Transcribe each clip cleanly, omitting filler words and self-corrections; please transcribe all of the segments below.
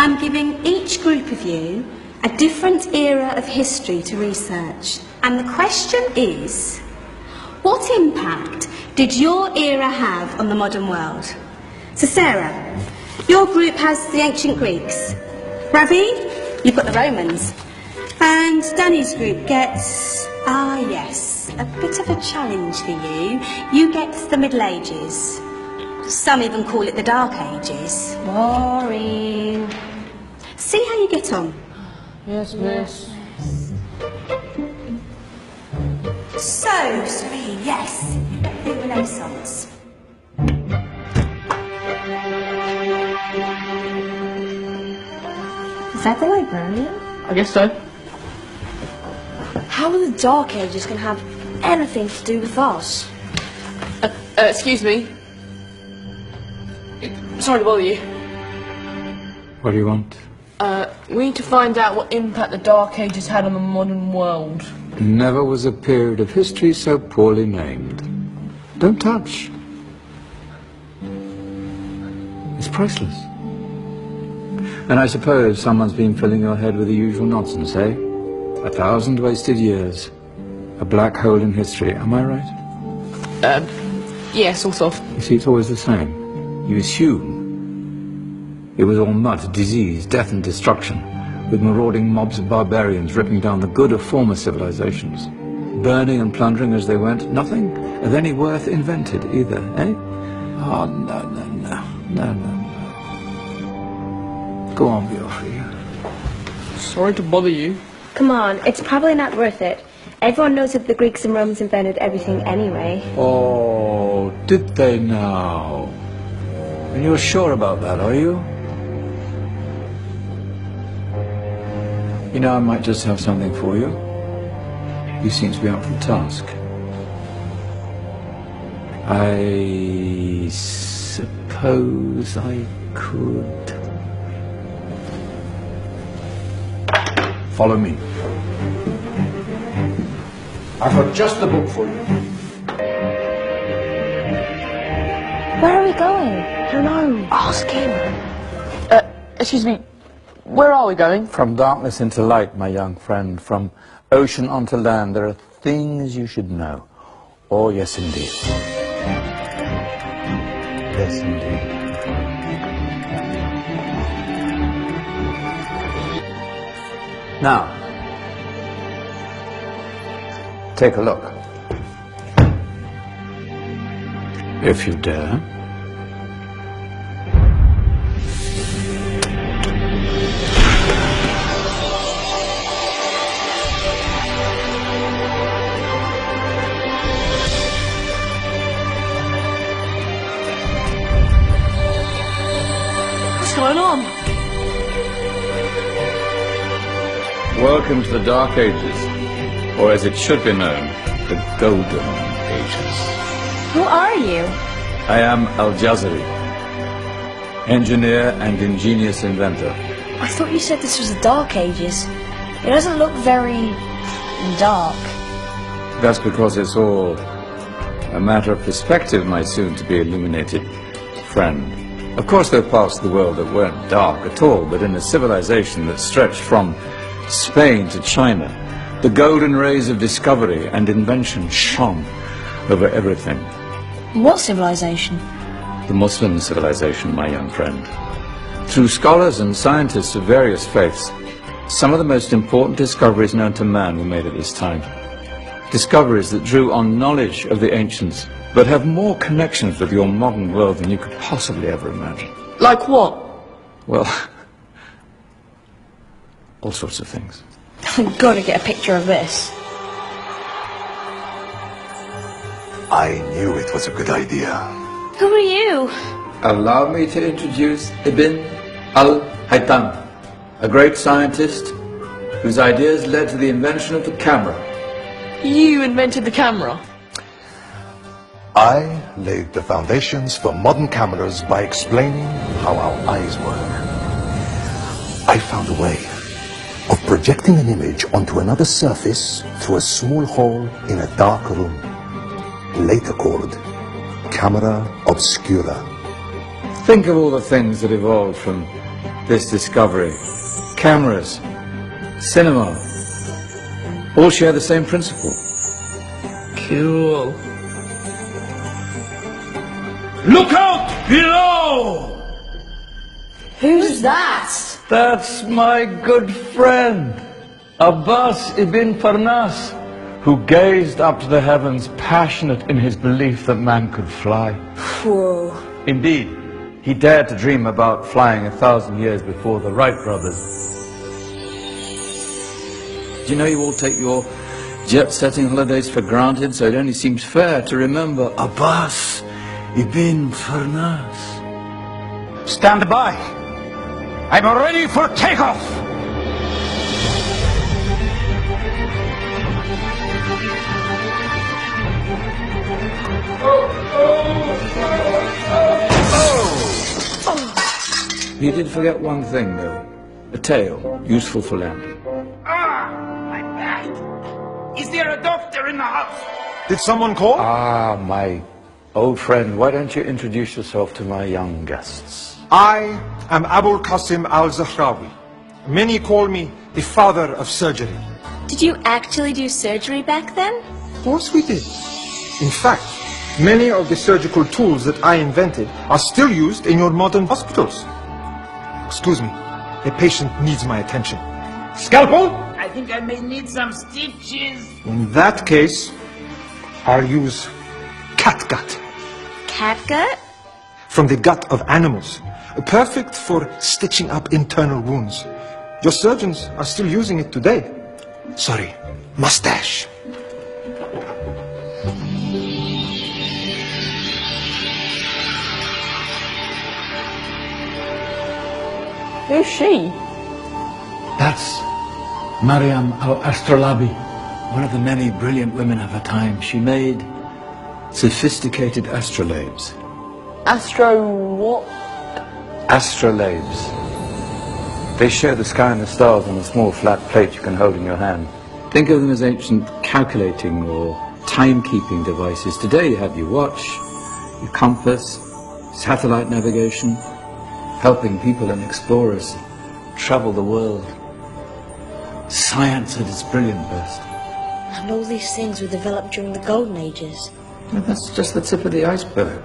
I'm giving each group of you a different era of history to research. And the question is, what impact did your era have on the modern world? So Sarah, your group has the ancient Greeks. Ravi, you've got the Romans. And Danny's group gets, yes, a bit of a challenge for you. You get the Middle Ages. Some even call it the Dark Ages. Boring. See how you get on. Yes, miss. So, Serene, yes, you get the Renaissance. Is that the librarian? I guess so. How are the Dark Ages going to have anything to do with us? Excuse me. Sorry to bother you. What do you want? We need to find out what impact the Dark Ages had on the modern world. Never was a period of history so poorly named. Don't touch. It's priceless. And I suppose someone's been filling your head with the usual nonsense, eh? 1,000 wasted years. A black hole in history, am I right? Yeah, sort of. You see, it's always the same. You assume it was all mud, disease, death and destruction, with marauding mobs of barbarians ripping down the good of former civilizations, burning and plundering as they went. Nothing of any worth invented either, eh? Oh, no. Go on, Biofri. Sorry to bother you. Come on, it's probably not worth it. Everyone knows that the Greeks and Romans invented everything anyway. Oh, did they now? And you're sure about that, are you? You know, I might just have something for you. You seem to be up for the task. I suppose I could... Follow me. I've got just the book for you. Where are we going? I don't know. Ask him. Excuse me. Where are we going? From darkness into light, my young friend. From ocean onto land. There are things you should know. Oh, yes, indeed. Yes, indeed. Now, take a look. If you dare. What's going on? Welcome to the Dark Ages, or as it should be known, the Golden Ages. Who are you? I am Al-Jazari, engineer and ingenious inventor. I thought you said this was the Dark Ages. It doesn't look very... dark. That's because it's all a matter of perspective, my soon-to-be illuminated friend. Of course, there are parts of the world that weren't dark at all, but in a civilization that stretched from Spain to China, the golden rays of discovery and invention shone over everything. What civilization? The Muslim civilization, my young friend. Through scholars and scientists of various faiths, some of the most important discoveries known to man were made at this time. Discoveries that drew on knowledge of the ancients, but have more connections with your modern world than you could possibly ever imagine. Like what? Well, all sorts of things. I've got to get a picture of this. I knew it was a good idea. Who are you? Allow me to introduce Ibn al-Haytham, a great scientist whose ideas led to the invention of the camera. You invented the camera? I laid the foundations for modern cameras by explaining how our eyes work. I found a way of projecting an image onto another surface through a small hole in a dark room, later called camera obscura. Think of all the things that evolved from this discovery. Cameras, cinema, all share the same principle. Cool. Look out below! Who's that? That's my good friend, Abbas ibn Farnas, who gazed up to the heavens, passionate in his belief that man could fly. Whoa. Indeed, he dared to dream about flying 1,000 years before the Wright brothers. Do you know you all take your jet-setting holidays for granted, so it only seems fair to remember Abbas ibn Farnas. Stand by. I'm ready for takeoff. You did forget one thing, though. A tail, useful for landing. My back! Is there a doctor in the house? Did someone call? Ah, my old friend, why don't you introduce yourself to my young guests? I am Abul Qasim al-Zahrawi. Many call me the father of surgery. Did you actually do surgery back then? Of course we did. In fact, many of the surgical tools that I invented are still used in your modern hospitals. Excuse me, a patient needs my attention. Scalpel? I think I may need some stitches. In that case, I'll use catgut. Catgut? From the gut of animals. Perfect for stitching up internal wounds. Your surgeons are still using it today. Sorry, mustache. Who's she? That's Maryam al-Astrolabi, one of the many brilliant women of her time. She made sophisticated astrolabes. Astro what? Astrolabes. They show the sky and the stars on a small flat plate you can hold in your hand. Think of them as ancient calculating or timekeeping devices. Today you have your watch, your compass, satellite navigation, helping people and explorers travel the world. Science at its brilliant best. And all these things were developed during the Golden Ages. Well, that's just the tip of the iceberg.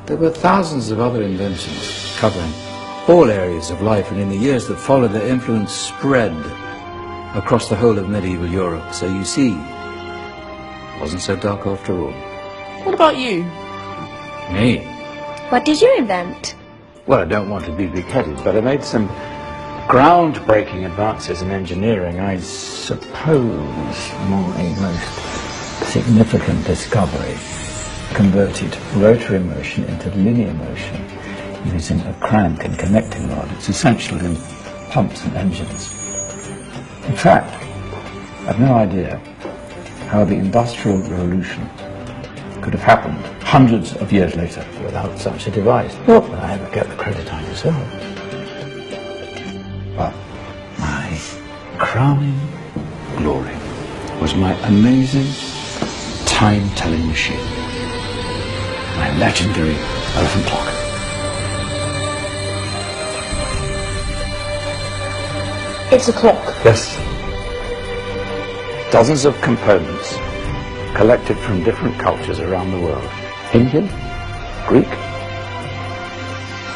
There were thousands of other inventions covering all areas of life, and in the years that followed, their influence spread across the whole of medieval Europe. So you see, it wasn't so dark after all. What about you? Me? What did you invent? Well, I don't want to be big-headed, but I made some groundbreaking advances in engineering. I suppose my most significant discovery converted rotary motion into linear motion using a crank and connecting rod. It's essential in pumps and engines. In fact, I've no idea how the Industrial Revolution could have happened hundreds of years later without such a device. Not that I ever get the credit I deserve. But my crowning glory was my amazing time-telling machine. My legendary elephant clock. It's a clock. Yes. Dozens of components collected from different cultures around the world. Indian, Greek,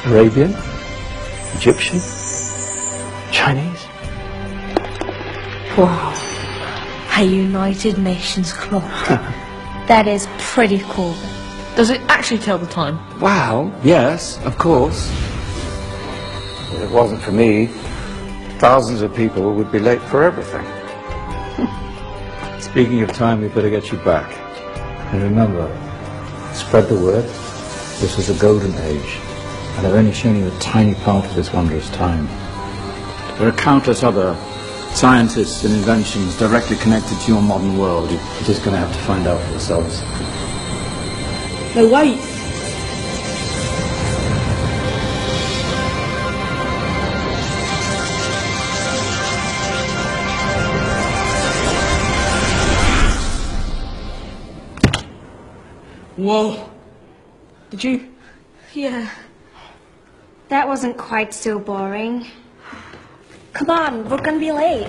Arabian, Egyptian, Chinese. Wow. A United Nations clock. That is pretty cool. Does it actually tell the time? Well, yes, of course. If it wasn't for me, thousands of people would be late for everything. Speaking of time, we better get you back. And remember, spread the word. This was a golden age, and I've only shown you a tiny part of this wondrous time. There are countless other scientists and inventions directly connected to your modern world. You're just going to have to find out for yourselves. No, wait. Whoa. Did you? Yeah. That wasn't quite so boring. Come on, we're gonna be late.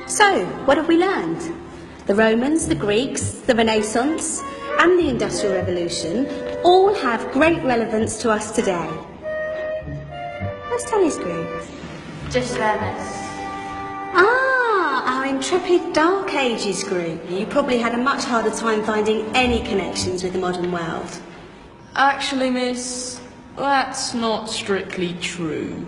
So, what have we learned? The Romans, the Greeks, the Renaissance, and the Industrial Revolution all have great relevance to us today. Where's Tony's group? Just there, miss. Ah, our intrepid Dark Ages group. You probably had a much harder time finding any connections with the modern world. Actually, miss, that's not strictly true.